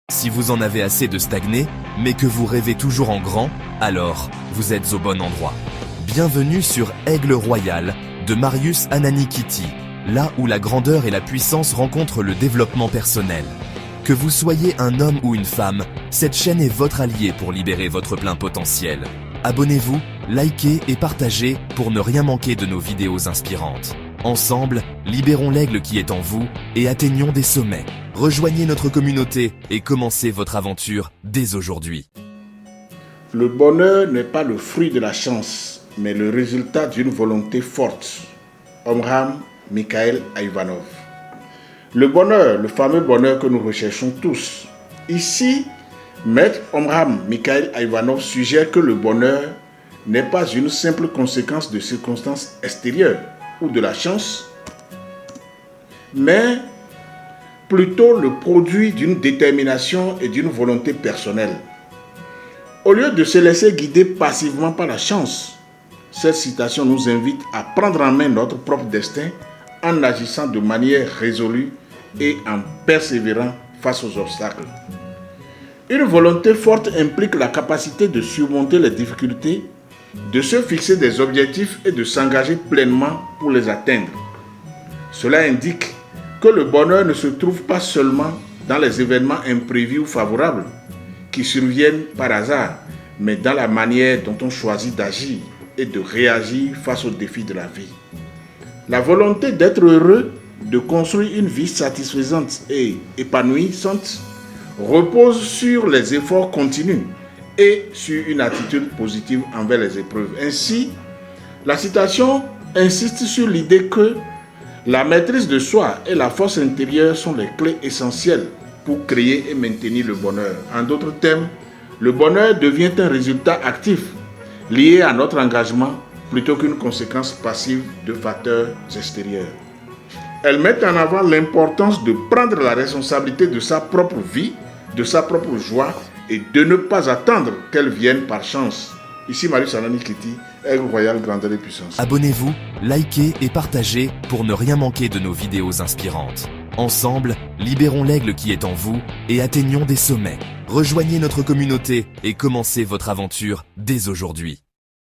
Si vous en avez assez de stagner, mais que vous rêvez toujours en grand, alors vous êtes au bon endroit. Bienvenue sur Aigle Royal de Marius Ananikiti, là où la grandeur et la puissance rencontrent le développement personnel. Que vous soyez un homme ou une femme, cette chaîne est votre allié pour libérer votre plein potentiel. Abonnez-vous, likez et partagez pour ne rien manquer de nos vidéos inspirantes. Ensemble, libérons l'aigle qui est en vous et atteignons des sommets. Rejoignez notre communauté et commencez votre aventure dès aujourd'hui. Le bonheur n'est pas le fruit de la chance, mais le résultat d'une volonté forte. Omram Mikhail Aïvanhov. Le bonheur, le fameux bonheur que nous recherchons tous. Ici, Maître Omram Mikhail Aïvanhov suggère que le bonheur n'est pas une simple conséquence de circonstances extérieures ou de la chance, mais plutôt le produit d'une détermination et d'une volonté personnelle. Au lieu de se laisser guider passivement par la chance, cette citation nous invite à prendre en main notre propre destin en agissant de manière résolue et en persévérant face aux obstacles. Une volonté forte implique la capacité de surmonter les difficultés, de se fixer des objectifs et de s'engager pleinement pour les atteindre. Cela indique que le bonheur ne se trouve pas seulement dans les événements imprévus ou favorables qui surviennent par hasard, mais dans la manière dont on choisit d'agir et de réagir face aux défis de la vie. La volonté d'être heureux, de construire une vie satisfaisante et épanouissante repose sur les efforts continus et sur une attitude positive envers les épreuves. Ainsi, la citation insiste sur l'idée que la maîtrise de soi et la force intérieure sont les clés essentielles pour créer et maintenir le bonheur. En d'autres termes, le bonheur devient un résultat actif lié à notre engagement plutôt qu'une conséquence passive de facteurs extérieurs. Elle met en avant l'importance de prendre la responsabilité de sa propre vie, de sa propre joie et de ne pas attendre qu'elle vienne par chance. Ici Marius Ananikiti, Aigle Royal, grandeur et puissance. Abonnez-vous, likez et partagez pour ne rien manquer de nos vidéos inspirantes. Ensemble, libérons l'aigle qui est en vous et atteignons des sommets. Rejoignez notre communauté et commencez votre aventure dès aujourd'hui.